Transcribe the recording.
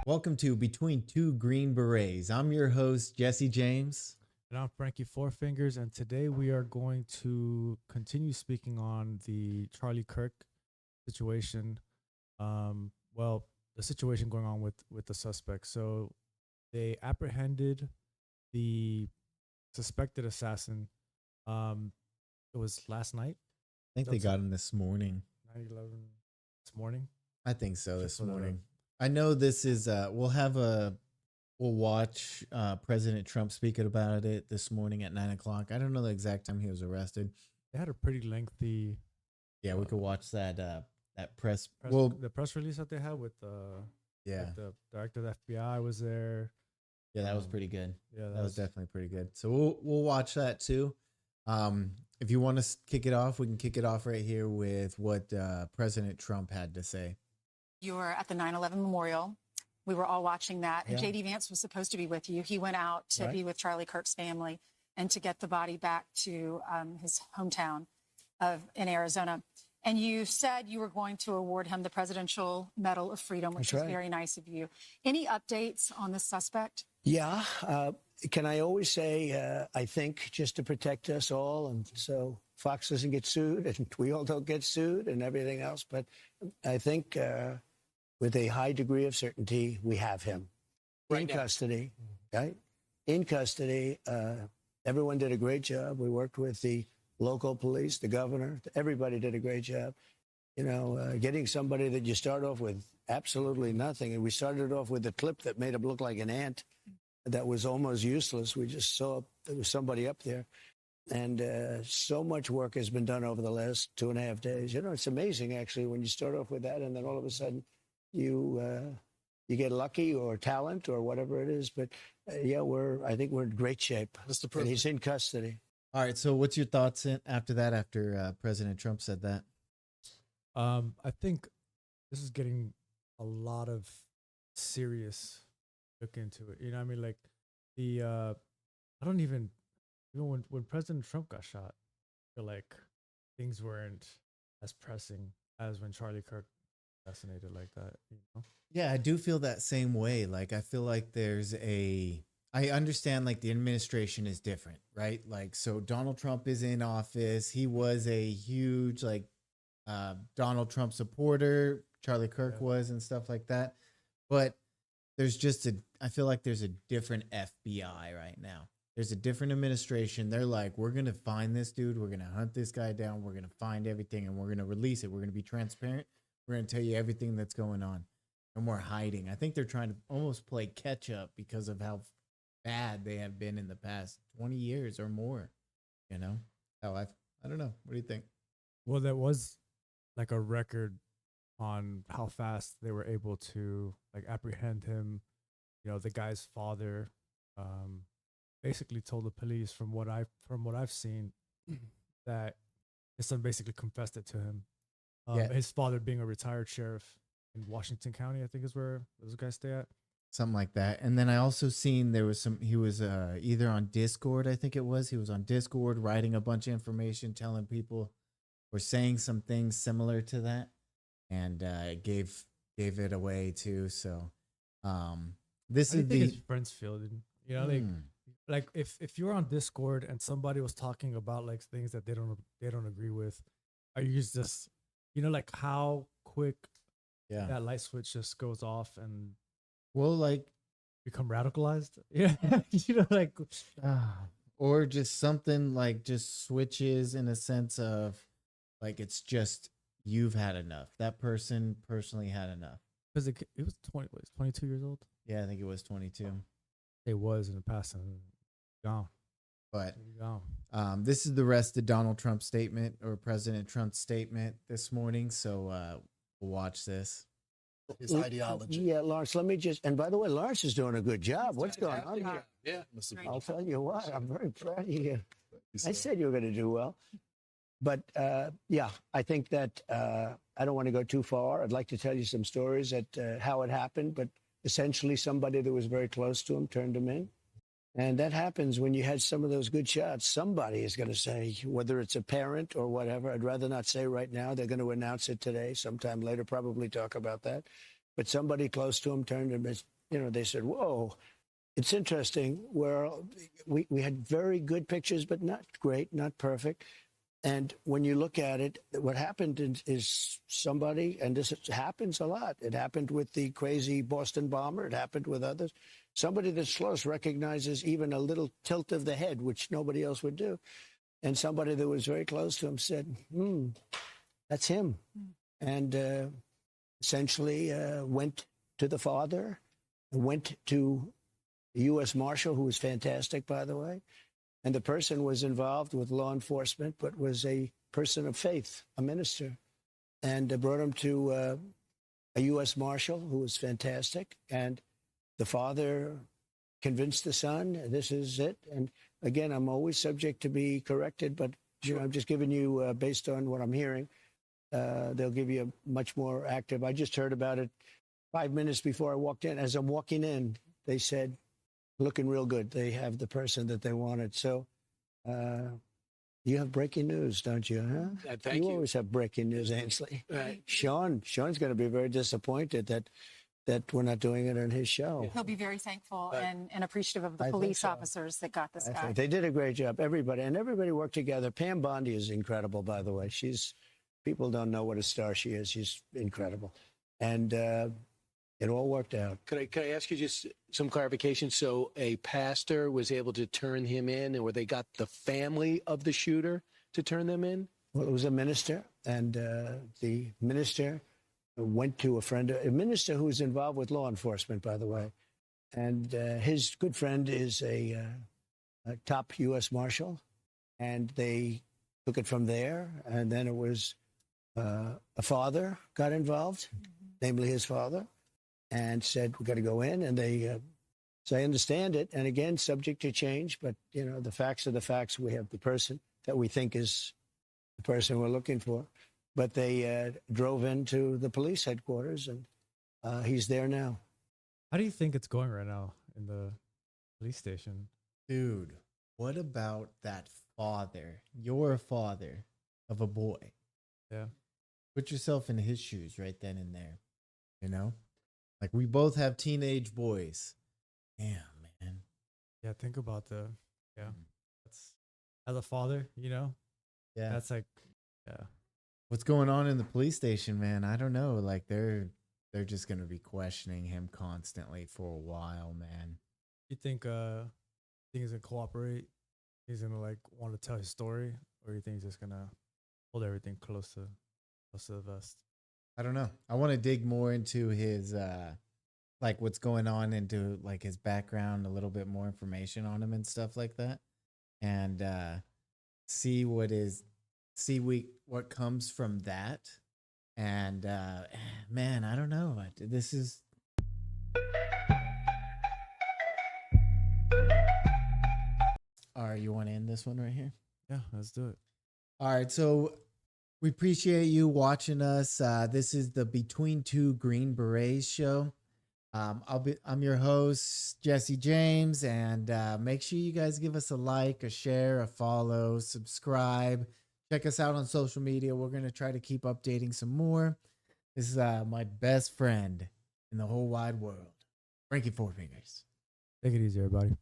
Welcome to Between Two Green Berets. I'm your host, Jesse James. And I'm Frankie Four Fingers, and today we are going to continue speaking on the Charlie Kirk situation. The situation going on with the suspect. So they apprehended the suspected assassin. It was last night. I think they got him this morning. 9/11 this morning. I think so. This morning. I know this is. We'll watch President Trump speaking about it this morning at 9:00. I don't know the exact time he was arrested. They had a pretty lengthy. Yeah, we could watch that press. The press release that they had with the the director of the FBI was there. Yeah, that was pretty good. Yeah, that was definitely pretty good. So we'll watch that too. If you want to kick it off, we can kick it off right here with what President Trump had to say. You were at the 9/11 memorial. We were all watching that. And J.D. Vance was supposed to be with you. He went out to be with Charlie Kirk's family and to get the body back to his hometown in Arizona. And you said you were going to award him the Presidential Medal of Freedom, which is very nice of you. Any updates on the suspect? Yeah. Can I always say, I think, just to protect us all, and so Fox doesn't get sued and we all don't get sued and everything else. But I think with a high degree of certainty, we have him in custody, right? In custody. Everyone did a great job. We worked with the local police, the governor. Everybody did a great job. You know, getting somebody that you start off with absolutely nothing. And we started off with a clip that made him look like an ant that was almost useless. We just saw there was somebody up there. And so much work has been done over the last 2.5 days. You know, it's amazing, actually, when you start off with that and then all of a sudden you get lucky or talent or whatever it is. But I think we're in great shape. And he's in custody. All right. So what's your thoughts after that, after President Trump said that? I think this is getting a lot of serious look into it. You know what I mean? Like I don't even when President Trump got shot, I feel like things weren't as pressing as when Charlie Kirk assassinated like that, you know? Yeah, I do feel that same way. Like, I feel like I understand like the administration is different, right? Like, so Donald Trump is in office. He was a huge like Donald Trump supporter. Charlie Kirk was and stuff like that. But I feel like there's a different FBI right now. There's a different administration. They're like, we're going to find this dude. We're going to hunt this guy down. We're going to find everything and we're going to release it. We're going to be transparent. We're going to tell you everything that's going on. And we're hiding. I think they're trying to almost play catch up because of how bad they have been in the past 20 years or more. You know? I don't know. What do you think? Well, there was like a record on how fast they were able to like apprehend him. You know, the guy's father basically told the police from what I've seen that his son basically confessed it to him. His father being a retired sheriff in Washington County, I think is where those guys stay at. Something like that. And then I also seen he was either on Discord, I think it was. He was on Discord writing a bunch of information, telling people or saying some things similar to that. And gave it away too. So this is his friends feel, you know, like if you're on Discord and somebody was talking about like things that they don't agree with, are you just, you know, like how quick that light switch just goes off and like become radicalized? Yeah. You know, like or just something like just switches in a sense of like it's just you've had enough. That person personally had enough. Because it was 22 years old? Yeah, I think it was 22. It was in the past and gone. But gone. This is the rest of Donald Trump's statement or President Trump's statement this morning. So we'll watch this. His ideology. Yeah, Lawrence, let me and by the way, Lawrence is doing a good job. What's going on here? Yeah, I'll tell you what, I'm very proud of you. I said you were going to do well. But I think that I don't want to go too far. I'd like to tell you some stories at how it happened, but essentially somebody that was very close to him turned him in. And that happens when you had some of those good shots. Somebody is going to say, whether it's a parent or whatever, I'd rather not say right now. They're going to announce it today, sometime later, probably talk about that. But somebody close to him turned him they said, whoa, it's interesting. Where we had very good pictures, but not great, not perfect. And when you look at it, what happened is somebody, and this happens a lot. It happened with the crazy Boston bomber. It happened with others. Somebody that's close recognizes even a little tilt of the head, which nobody else would do. And somebody that was very close to him said, that's him. And essentially went to the father, went to the U.S. Marshal, who was fantastic, by the way. And the person was involved with law enforcement, but was a person of faith, a minister, and brought him to a U.S. Marshal who was fantastic. And the father convinced the son, this is it. And again, I'm always subject to be corrected, but I'm just giving you, based on what I'm hearing, they'll give you a much more active. I just heard about it 5 minutes before I walked in. As I'm walking in, they said, looking real good. They have the person that they wanted. So you have breaking news, don't you? Huh? Thank you. Always have breaking news, Ainsley. Right. Sean's going to be very disappointed that we're not doing it on his show. He'll be very thankful and appreciative of the I think police so. officers that got this I guy. think they did a great job. Everybody worked together. Pam Bondi is incredible, by the way. People don't know what a star she is. She's incredible. And it all worked out. Could I ask you just some clarification? So a pastor was able to turn him in, or they got the family of the shooter to turn them in? Well, it was a minister, and the minister went to a minister who was involved with law enforcement, by the way. And his good friend is a top U.S. Marshal, and they took it from there. And then it was a father got involved, namely his father, and said, we got to go in. And they, so I understand it. And again, subject to change, but, the facts are the facts. We have the person that we think is the person we're looking for. But they drove into the police headquarters, and he's there now. How do you think it's going right now in the police station? Dude, what about that father? You're a father of a boy. Yeah. Put yourself in his shoes right then and there. Like, we both have teenage boys. Damn, man. Yeah, think about that's as a father, Yeah. that's like, yeah. What's going on in the police station, man? I don't know. Like, they're just gonna be questioning him constantly for a while, man. You think he's gonna cooperate? He's gonna want to tell his story, or you think he's just gonna hold everything close to the vest? I don't know. I want to dig more into his what's going on, into his background, a little bit more information on him and stuff like that, and see what comes from that. And man, I don't know. This is all right. You want to end this one right here? Yeah, let's do it. All right, so we appreciate you watching us. This is the Between Two Green Berets show. I'm your host, Jesse James, and make sure you guys give us a like, a share, a follow, subscribe. Check us out on social media. We're gonna try to keep updating some more. This is my best friend in the whole wide world, Frankie Four Fingers. Take it easy, everybody.